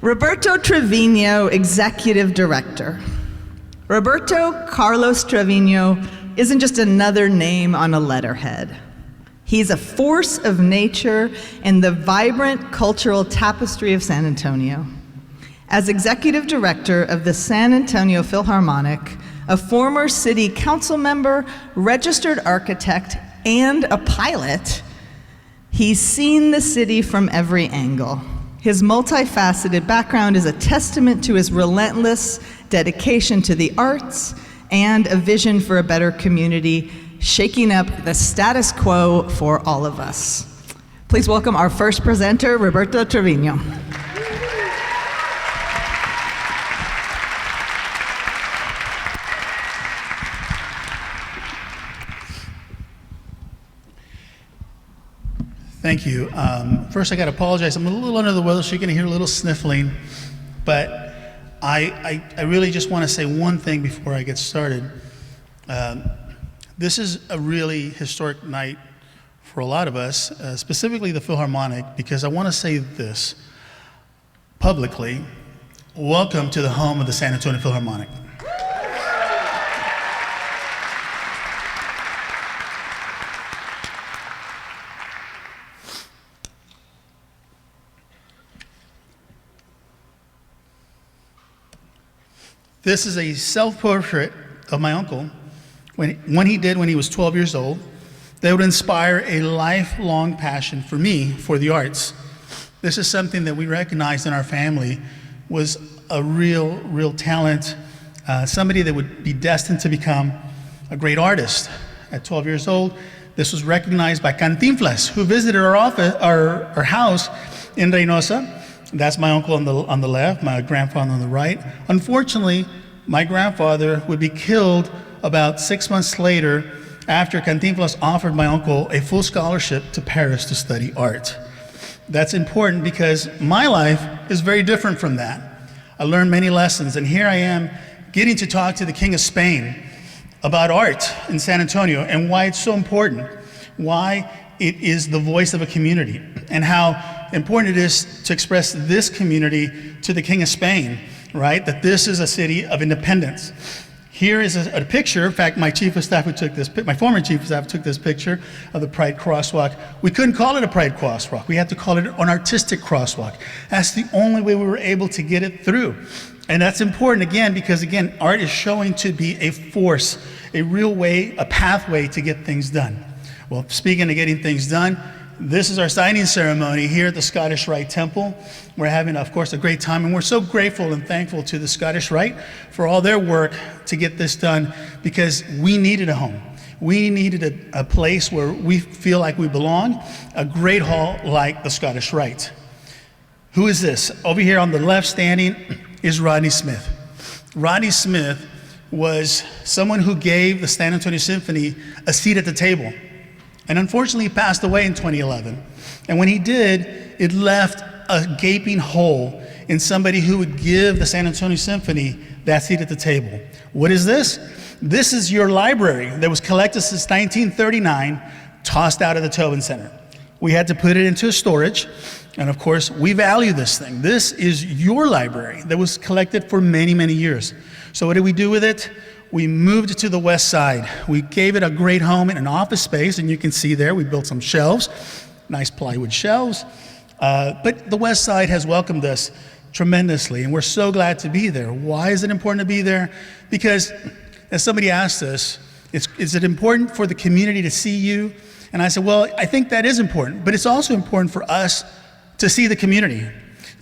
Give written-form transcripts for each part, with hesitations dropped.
Roberto Treviño, Executive Director. Roberto Carlos Treviño isn't just another name on a letterhead. He's a force of nature in the vibrant cultural tapestry of San Antonio. As Executive Director of the San Antonio Philharmonic, a former city council member, registered architect, and a pilot, he's seen the city from every angle. His multifaceted background is a testament to his relentless dedication to the arts and a vision for a better community, shaking up the status quo for all of us. Please welcome our first presenter, Roberto Treviño. Thank you. First, I got to apologize. I'm a little under the weather, so you're going to hear a little sniffling. But I really just want to say one thing before I get started. This is a really historic night for a lot of us, specifically the Philharmonic, because I want to say this publicly. Welcome to the home of the San Antonio Philharmonic. This is a self-portrait of my uncle when he was 12 years old, that would inspire a lifelong passion for me for the arts. This is something that we recognized in our family was a real talent, somebody that would be destined to become a great artist. At 12 years old, this was recognized by Cantinflas, who visited our house in Reynosa. That's my uncle on the left, my grandfather on the right. Unfortunately, my grandfather would be killed about 6 months later after Cantinflas offered my uncle a full scholarship to Paris to study art. That's important because my life is very different from that. I learned many lessons, and here I am getting to talk to the King of Spain about art in San Antonio and why it's so important, why it is the voice of a community, and how important it is to express this community to the King of Spain, right? That this is a city of independence. Here is a picture. In fact, my chief of staff who took this, my former chief of staff took this picture of the Pride Crosswalk. We couldn't call it a Pride Crosswalk. We had to call it an artistic crosswalk. That's the only way we were able to get it through. And that's important again, because again, art is showing to be a force, a real way, a pathway to get things done. Well, speaking of getting things done, this is our signing ceremony here at the Scottish Rite Temple. We're having, of course, a great time, and we're so grateful and thankful to the Scottish Rite for all their work to get this done, because we needed a home. We needed a place where we feel like we belong, a great hall like the Scottish Rite. Who is this? Over here on the left standing is Rodney Smith. Rodney Smith was someone who gave the San Antonio Symphony a seat at the table. And unfortunately, he passed away in 2011. And when he did, it left a gaping hole in somebody who would give the San Antonio Symphony that seat at the table. What is this? This is your library that was collected since 1939, tossed out of the Tobin Center. We had to put it into storage. And of course, we value this thing. This is your library that was collected for many, many years. So what did we do with it? We moved it to the west side. We gave it a great home in an office space, and you can see there we built some shelves, nice plywood shelves. But the west side has welcomed us tremendously, and we're so glad to be there. Why is it important to be there? Because, as somebody asked us, is it important for the community to see you? And I said, well, I think that is important, but it's also important for us to see the community,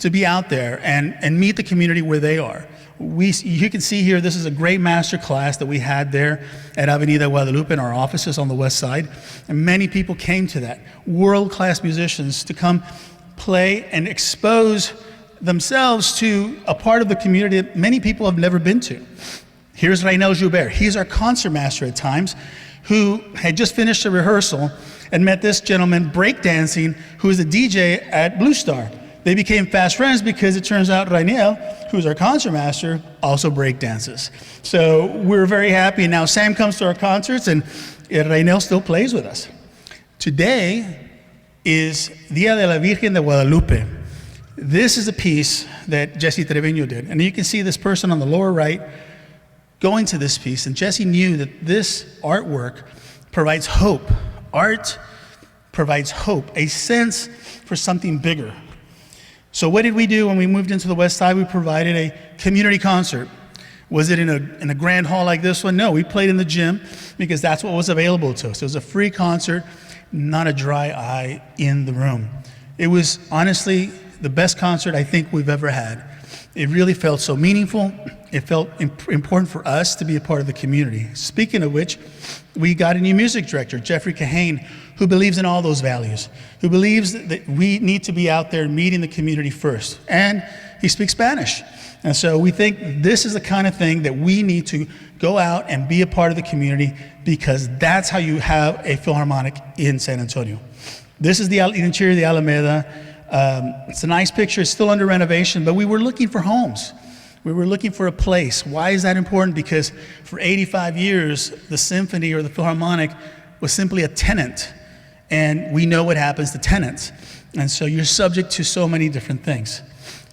to be out there and meet the community where they are. You can see here, this is a great master class that we had there at Avenida Guadalupe in our offices on the west side. And many people came to that. World-class musicians to come play and expose themselves to a part of the community that many people have never been to. Here's Raynel Joubert. He's our concert master at times, who had just finished a rehearsal and met this gentleman breakdancing, who is a DJ at Blue Star. They became fast friends because it turns out Raynel, who's our concert master, also breakdances. So we're very happy. And now Sam comes to our concerts, and Raynel still plays with us. Today is Dia de la Virgen de Guadalupe. This is a piece that Jesse Treviño did. And you can see this person on the lower right going to this piece. And Jesse knew that this artwork provides hope. Art provides hope, a sense for something bigger. So what did we do when we moved into the West Side? We provided a community concert. Was it in a grand hall like this one? No, we played in the gym because that's what was available to us. It was a free concert, not a dry eye in the room. It was honestly the best concert I think we've ever had. It really felt so meaningful. It felt important for us to be a part of the community. Speaking of which, we got a new music director, Jeffrey Kahane, who believes in all those values, who believes that we need to be out there meeting the community first. And he speaks Spanish. And so we think this is the kind of thing that we need to go out and be a part of the community, because that's how you have a Philharmonic in San Antonio. This is the interior of the Alameda. It's a nice picture. It's still under renovation, but we were looking for homes. We were looking for a place. Why is that important? Because for 85 years, the symphony or the Philharmonic was simply a tenant. And we know what happens to tenants. And so you're subject to so many different things.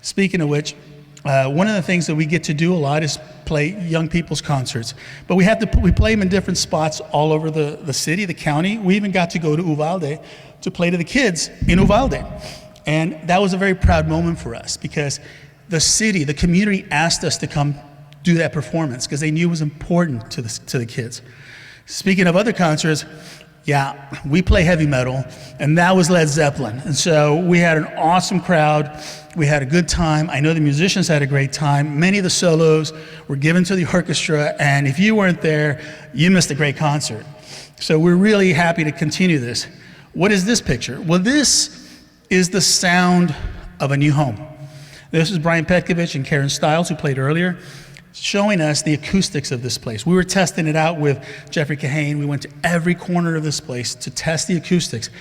Speaking of which, one of the things that we get to do a lot is play young people's concerts. But we play them in different spots all over the city, the county. We even got to go to Uvalde to play to the kids in Uvalde. And that was a very proud moment for us, because the city, the community asked us to come do that performance because they knew it was important to the kids. Speaking of other concerts, yeah, we play heavy metal, and that was Led Zeppelin. And so we had an awesome crowd. We had a good time. I know the musicians had a great time. Many of the solos were given to the orchestra, and if you weren't there, you missed a great concert. So we're really happy to continue this. What is this picture? Well, this is the sound of a new home. This is Brian Petkovich and Karen Stiles, who played earlier, showing us the acoustics of this place. We were testing it out with Jeffrey Kahane. We went to every corner of this place to test the acoustics,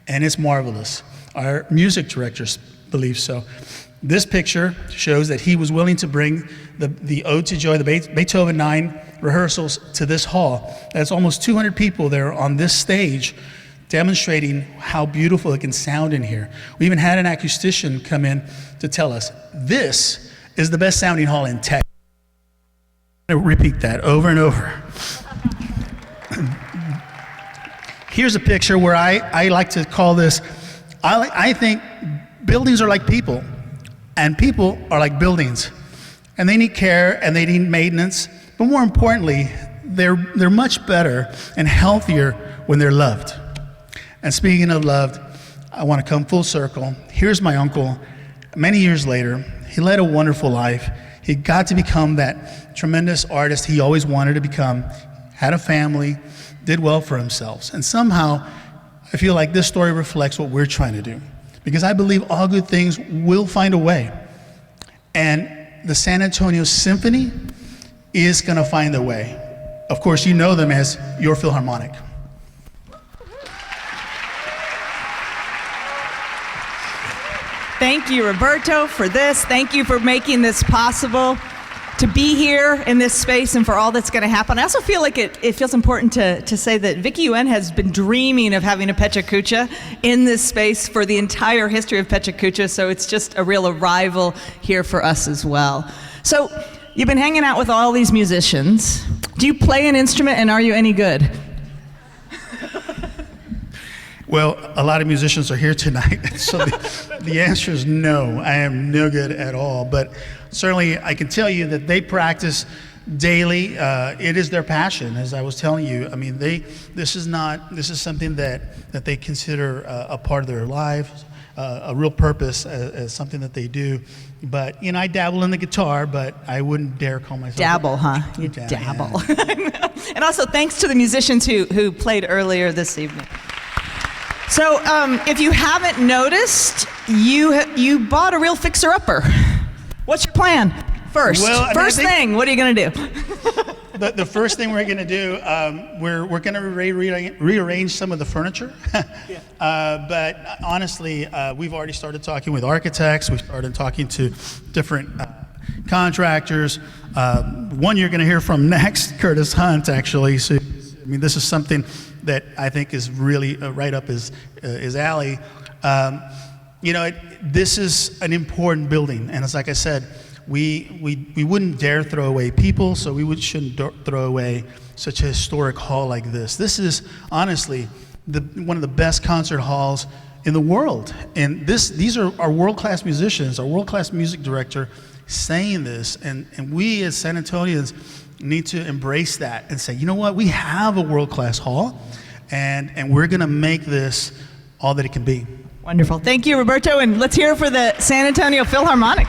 and it's marvelous. Our music directors believe so. This picture shows that he was willing to bring the Ode to Joy, the Beethoven 9 rehearsals to this hall. That's almost 200 people there on this stage, demonstrating how beautiful it can sound in here. We even had an acoustician come in to tell us, this is the best sounding hall in Texas. I'm going to repeat that over and over. Here's a picture where I like to call this, I think buildings are like people, and people are like buildings. And they need care and they need maintenance, but more importantly, they're much better and healthier when they're loved. And speaking of loved, I want to come full circle. Here's my uncle. Many years later, he led a wonderful life. He got to become that tremendous artist he always wanted to become, had a family, did well for himself. And somehow, I feel like this story reflects what we're trying to do. Because I believe all good things will find a way. And the San Antonio Symphony is going to find a way. Of course, you know them as your Philharmonic. Thank you, Roberto, for this. Thank you for making this possible, to be here in this space and for all that's going to happen. I also feel like it feels important to say that Vicky UN has been dreaming of having a PechaKucha in this space for the entire history of PechaKucha, so it's just a real arrival here for us as well. So you've been hanging out with all these musicians. Do you play an instrument, and are you any good? Well, a lot of musicians are here tonight, so the answer is no. I am no good at all, but certainly I can tell you that they practice daily. It is their passion, as I was telling you. I mean, this is something that they consider a part of their lives, a real purpose, as something that they do. But, you know, I dabble in the guitar, but I wouldn't dare call myself dabble, huh? You dabble. Yeah. And also thanks to the musicians who played earlier this evening. So if you haven't noticed, you bought a real fixer-upper. What's your plan? First thing, what are you going to do? The first thing we're going to do, we're going to rearrange some of the furniture. But honestly, we've already started talking with architects. We've started talking to different contractors. One you're going to hear from next, Curtis Hunt, actually. So, I mean, this is something that I think is really right up his alley. This is an important building, and it's like I said, we wouldn't dare throw away people, so shouldn't throw away such a historic hall like this. This is honestly one of the best concert halls in the world, and these are our world-class musicians, our world-class music director saying this, and we as San Antonians need to embrace that and say, you know what, we have a world-class hall, and we're gonna make this all that it can be. Wonderful. Thank you, Roberto, and let's hear it for the San Antonio Philharmonic.